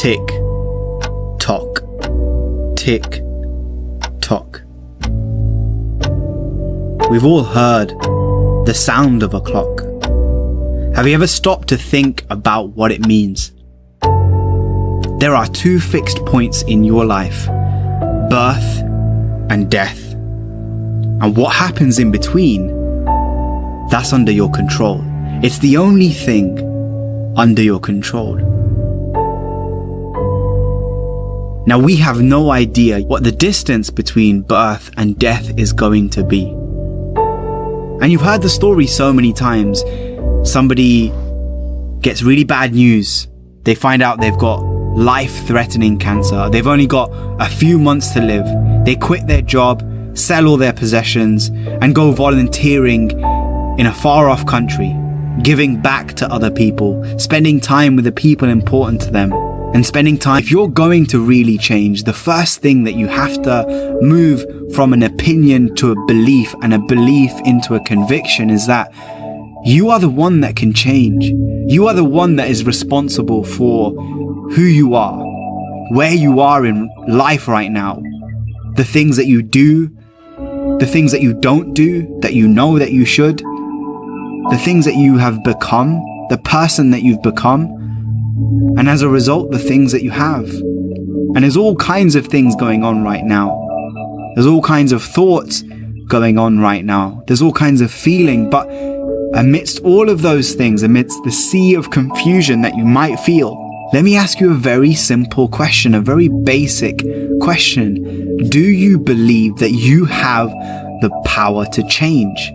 Tick, tock, tick, tock. We've all heard the sound of a clock. Have you ever stopped to think about what it means? There are two fixed points in your life, birth and death. And what happens in between, that's under your control. It's the only thing under your control. Now we have no idea what the distance between birth and death is going to be. And you've heard the story so many times. Somebody gets really bad news. They find out they've got life-threatening cancer. They've only got a few months to live. They quit their job, sell all their possessions, and go volunteering in a far-off country, giving back to other people, spending time with the people important to them, and spending time. If you're going to really change, the first thing that you have to move from an opinion to a belief, and a belief into a conviction, is that you are the one that can change. You are the one that is responsible for who you are, where you are in life right now, the things that you do, the things that you don't do, that you know that you should, the things that you have become, the person that you've become, and as a result, the things that you have. And there's all kinds of things going on right now. There's all kinds of thoughts going on right now. There's all kinds of feeling, but amidst all of those things, amidst the sea of confusion that you might feel, let me ask you a very simple question, a very basic question. Do you believe that you have the power to change?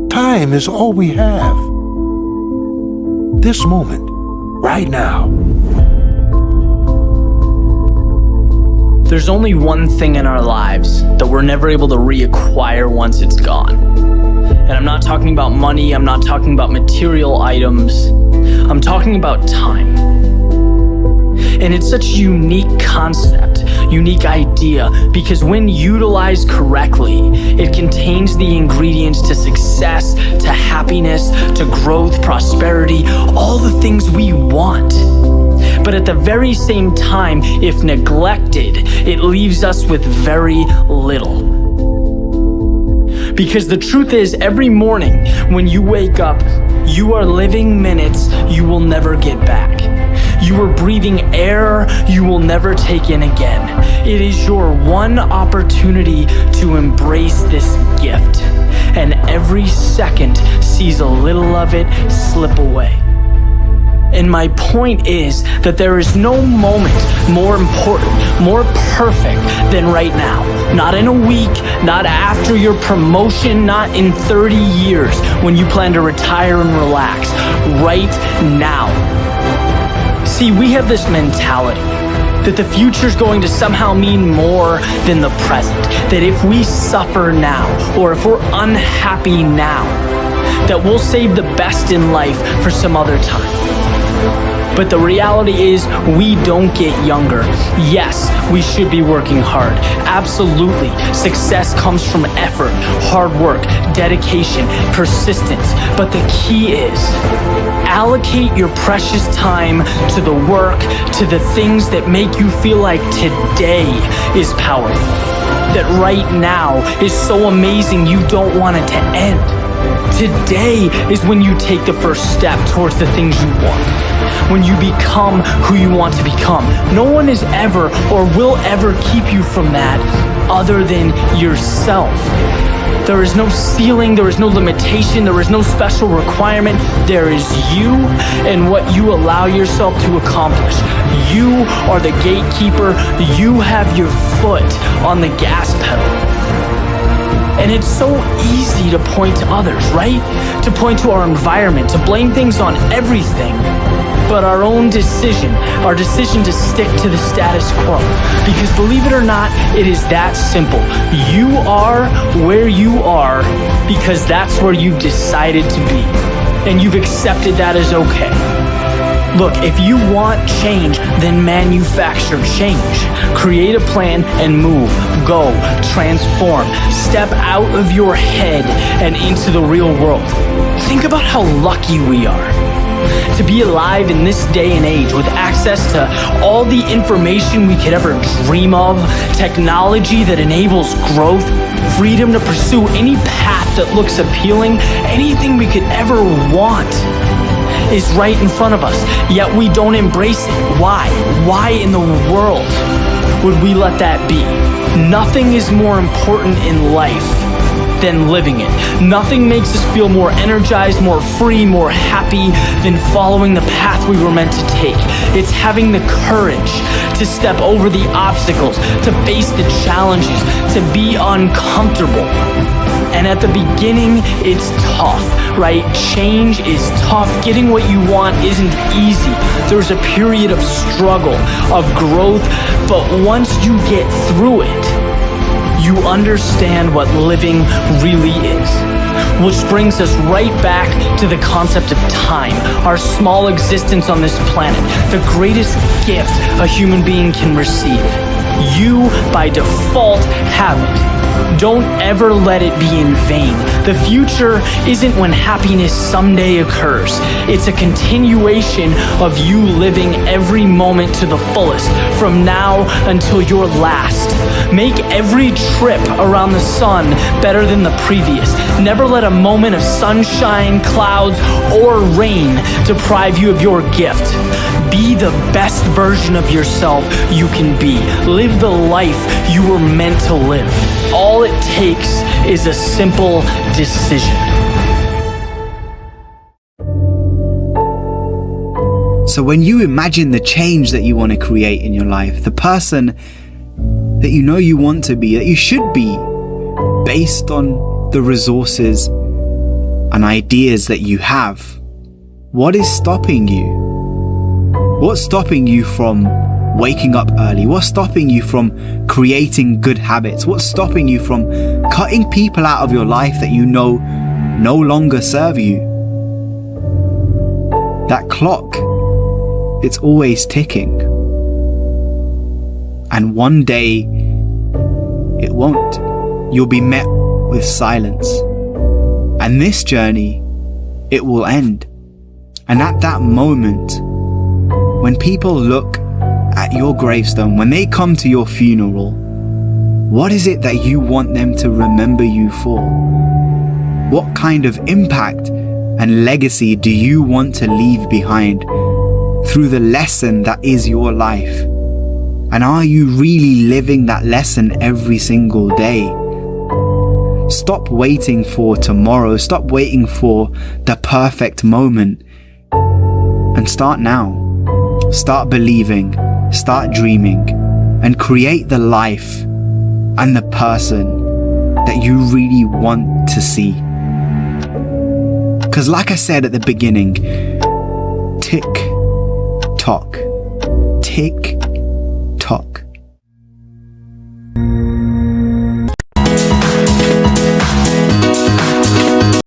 Time is all we have. This moment, right now. There's only one thing in our lives that we're never able to reacquire once it's gone. And I'm not talking about money, I'm not talking about material items, I'm talking about time. And it's such a unique concept, unique idea, because when utilized correctly, it contains the ingredients to success, to happiness, to growth, prosperity, all the things we want. But at the very same time, if neglected, it leaves us with very little. Because the truth is, every morning when you wake up, you are living minutes you will never get back. You are breathing air you will never take in again. It is your one opportunity to embrace this gift. And every second sees a little of it slip away. And my point is that there is no moment more important, more perfect than right now. Not in a week, not after your promotion, not in 30 years when you plan to retire and relax. Right now. See, we have this mentality that the future's going to somehow mean more than the present. That if we suffer now, or if we're unhappy now, that we'll save the best in life for some other time. But the reality is, we don't get younger. Yes, we should be working hard. Absolutely. Success comes from effort, hard work, dedication, persistence. But the key is, allocate your precious time to the work, to the things that make you feel like today is powerful. That right now is so amazing you don't want it to end. Today is when you take the first step towards the things you want. When you become who you want to become. No one is ever or will ever keep you from that other than yourself. There is no ceiling, there is no limitation, there is no special requirement. There is you and what you allow yourself to accomplish. You are the gatekeeper. You have your foot on the gas pedal. And it's so easy to point to others, right? To point to our environment, to blame things on everything. But our own decision, our decision to stick to the status quo. Because believe it or not, it is that simple. You are where you are because that's where you've decided to be. And you've accepted that as okay. Look, if you want change, then manufacture change. Create a plan and move. Go. Transform. Step out of your head and into the real world. Think about how lucky we are to be alive in this day and age with access to all the information we could ever dream of, technology that enables growth, freedom to pursue any path that looks appealing, anything we could ever want is right in front of us, yet we don't embrace it. Why? Why in the world would we let that be? Nothing is more important in life than living it. Nothing makes us feel more energized, more free, more happy than following the path we were meant to take. It's having the courage to step over the obstacles, to face the challenges, to be uncomfortable. And at the beginning, it's tough, right? Change is tough. Getting what you want isn't easy. There's a period of struggle, of growth, but once you get through it, you understand what living really is. Which brings us right back to the concept of time, our small existence on this planet, the greatest gift a human being can receive. You, by default, have it. Don't ever let it be in vain. The future isn't when happiness someday occurs. It's a continuation of you living every moment to the fullest, from now until your last. Make every trip around the sun better than the previous. Never let a moment of sunshine, clouds, or rain deprive you of your gift. Be the best version of yourself you can be. Live the life you were meant to live. All it takes is a simple decision. So when you imagine the change that you want to create in your life, the person that you know you want to be, that you should be, based on the resources and ideas that you have, what is stopping you? What's stopping you from waking up early? What's stopping you from creating good habits? What's stopping you from cutting people out of your life that you know no longer serve you? That clock, it's always ticking. And one day, it won't. You'll be met with silence. And this journey, it will end. And at that moment, when people look at your gravestone, when they come to your funeral, what is it that you want them to remember you for? What kind of impact and legacy do you want to leave behind through the lesson that is your life? And are you really living that lesson every single day? Stop waiting for tomorrow. Stop waiting for the perfect moment. And start now. Start believing, start dreaming, and create the life and the person that you really want to see. Because like I said at the beginning, tick tock, tick tock.